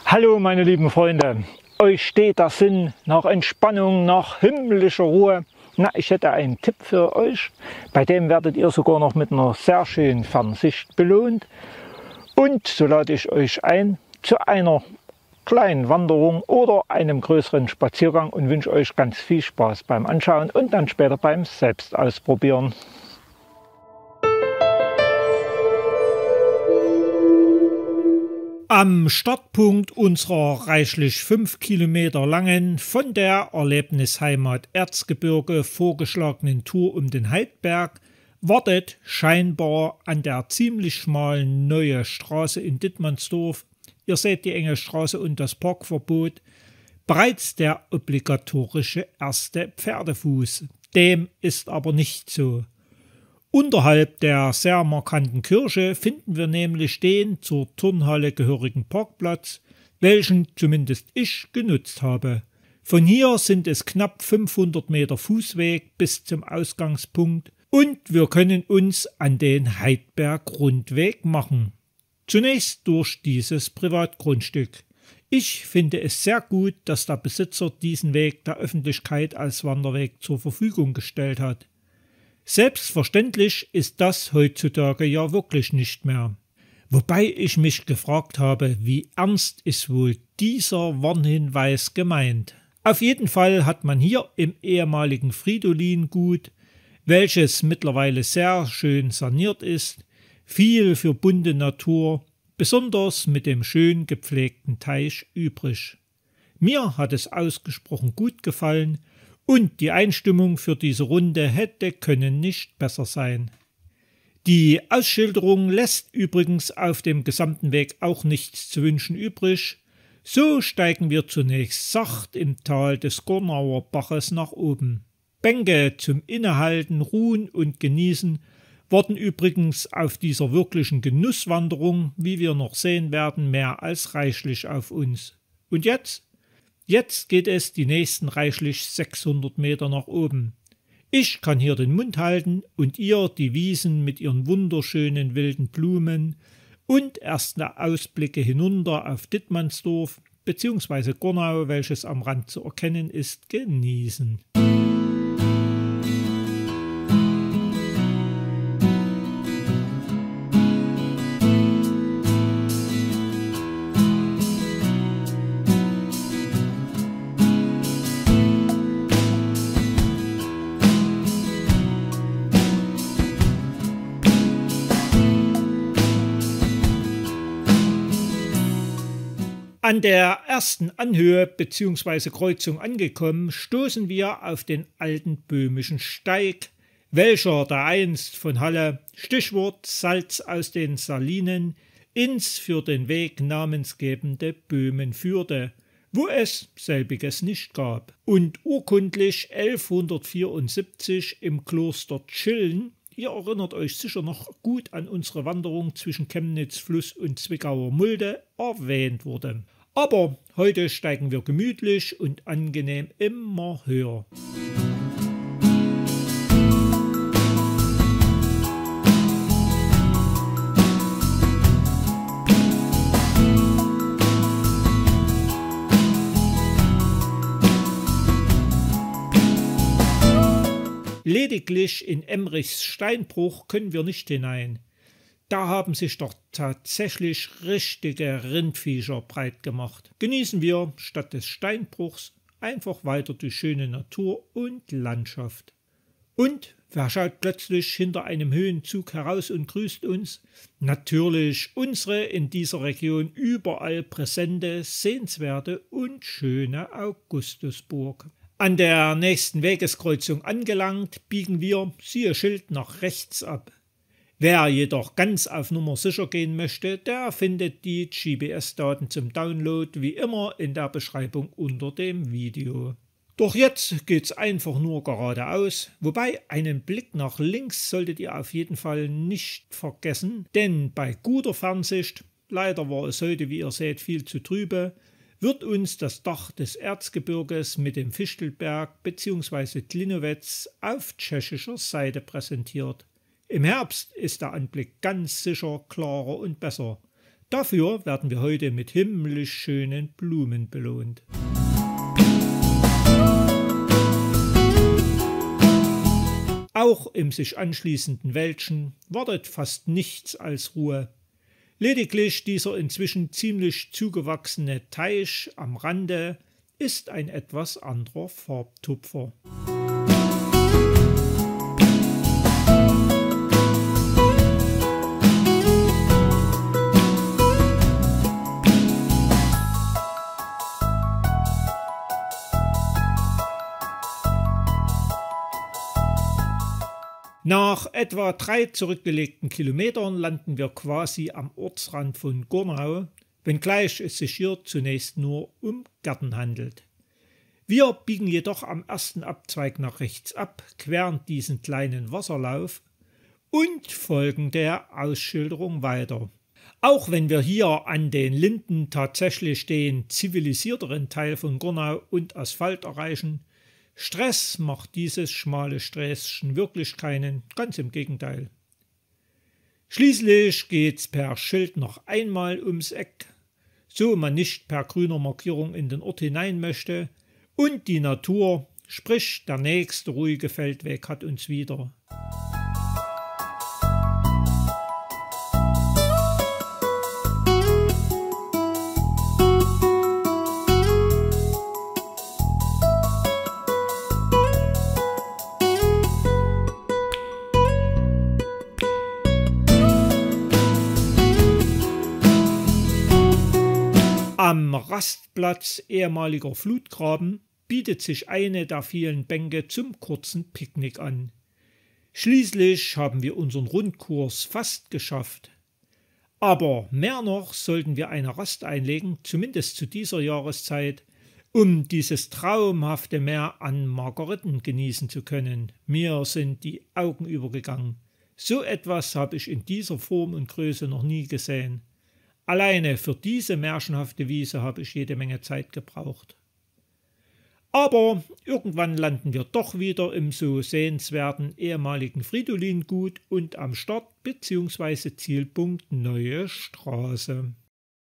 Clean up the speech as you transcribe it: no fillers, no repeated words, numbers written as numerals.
Hallo meine lieben Freunde, euch steht der Sinn nach Entspannung, nach himmlischer Ruhe. Na, ich hätte einen Tipp für euch, bei dem werdet ihr sogar noch mit einer sehr schönen Fernsicht belohnt. Und so lade ich euch ein zu einer kleinen Wanderung oder einem größeren Spaziergang und wünsche euch ganz viel Spaß beim Anschauen und dann später beim Selbstausprobieren. Am Startpunkt unserer reichlich 5 Kilometer langen, von der Erlebnisheimat Erzgebirge vorgeschlagenen Tour um den Heidberg wartet scheinbar an der ziemlich schmalen neue Straße in Dittmannsdorf, ihr seht die enge Straße und das Parkverbot, bereits der obligatorische erste Pferdefuß. Dem ist aber nicht so. Unterhalb der sehr markanten Kirche finden wir nämlich den zur Turnhalle gehörigen Parkplatz, welchen zumindest ich genutzt habe. Von hier sind es knapp 500 Meter Fußweg bis zum Ausgangspunkt und wir können uns an den Heidberg-Rundweg machen. Zunächst durch dieses Privatgrundstück. Ich finde es sehr gut, dass der Besitzer diesen Weg der Öffentlichkeit als Wanderweg zur Verfügung gestellt hat. Selbstverständlich ist das heutzutage ja wirklich nicht mehr. Wobei ich mich gefragt habe, wie ernst ist wohl dieser Warnhinweis gemeint? Auf jeden Fall hat man hier im ehemaligen Fridolin-Gut, welches mittlerweile sehr schön saniert ist, viel für bunte Natur, besonders mit dem schön gepflegten Teich übrig. Mir hat es ausgesprochen gut gefallen, und die Einstimmung für diese Runde hätte können nicht besser sein. Die Ausschilderung lässt übrigens auf dem gesamten Weg auch nichts zu wünschen übrig. So steigen wir zunächst sacht im Tal des Gornauer Baches nach oben. Bänke zum Innehalten, Ruhen und Genießen warten übrigens auf dieser wirklichen Genusswanderung, wie wir noch sehen werden, mehr als reichlich auf uns. Und jetzt? Jetzt geht es die nächsten reichlich 600 Meter nach oben. Ich kann hier den Mund halten und ihr die Wiesen mit ihren wunderschönen wilden Blumen und erste Ausblicke hinunter auf Dittmannsdorf bzw. Gornau, welches am Rand zu erkennen ist, genießen. An der ersten Anhöhe bzw. Kreuzung angekommen, stoßen wir auf den alten böhmischen Steig, welcher da einst von Halle, Stichwort Salz aus den Salinen, ins für den Weg namensgebende Böhmen führte, wo es selbiges nicht gab, und urkundlich 1174 im Kloster Tschillen, ihr erinnert euch sicher noch gut an unsere Wanderung zwischen Chemnitz-Fluss und Zwickauer Mulde, erwähnt wurde. Aber heute steigen wir gemütlich und angenehm immer höher. Lediglich in Emmrichs Steinbruch können wir nicht hinein. Da haben sich doch tatsächlich richtige Rindviecher breit gemacht. Genießen wir statt des Steinbruchs einfach weiter die schöne Natur und Landschaft. Und wer schaut plötzlich hinter einem Höhenzug heraus und grüßt uns? Natürlich unsere in dieser Region überall präsente, sehenswerte und schöne Augustusburg. An der nächsten Wegeskreuzung angelangt, biegen wir, siehe Schild, nach rechts ab. Wer jedoch ganz auf Nummer sicher gehen möchte, der findet die GPS-Daten zum Download wie immer in der Beschreibung unter dem Video. Doch jetzt geht's einfach nur geradeaus, wobei einen Blick nach links solltet ihr auf jeden Fall nicht vergessen, denn bei guter Fernsicht, leider war es heute, wie ihr seht, viel zu trübe, wird uns das Dach des Erzgebirges mit dem Fichtelberg bzw. Klinowetz auf tschechischer Seite präsentiert. Im Herbst ist der Anblick ganz sicher klarer und besser. Dafür werden wir heute mit himmlisch schönen Blumen belohnt. Auch im sich anschließenden Wäldchen wartet fast nichts als Ruhe. Lediglich dieser inzwischen ziemlich zugewachsene Teich am Rande ist ein etwas anderer Farbtupfer. Nach etwa 3 zurückgelegten Kilometern landen wir quasi am Ortsrand von Gurnau, wenngleich es sich hier zunächst nur um Gärten handelt. Wir biegen jedoch am ersten Abzweig nach rechts ab, queren diesen kleinen Wasserlauf und folgen der Ausschilderung weiter. Auch wenn wir hier an den Linden tatsächlich den zivilisierteren Teil von Gurnau und Asphalt erreichen, Stress macht dieses schmale Sträßchen wirklich keinen, ganz im Gegenteil. Schließlich geht's per Schild noch einmal ums Eck, so man nicht per grüner Markierung in den Ort hinein möchte, und die Natur, sprich der nächste ruhige Feldweg, hat uns wieder. Am Rastplatz ehemaliger Flutgraben bietet sich eine der vielen Bänke zum kurzen Picknick an. Schließlich haben wir unseren Rundkurs fast geschafft. Aber mehr noch sollten wir eine Rast einlegen, zumindest zu dieser Jahreszeit, um dieses traumhafte Meer an Margeriten genießen zu können. Mir sind die Augen übergegangen. So etwas habe ich in dieser Form und Größe noch nie gesehen. Alleine für diese märchenhafte Wiese habe ich jede Menge Zeit gebraucht. Aber irgendwann landen wir doch wieder im so sehenswerten ehemaligen Fridolin-Gut und am Start bzw. Zielpunkt Neue Straße.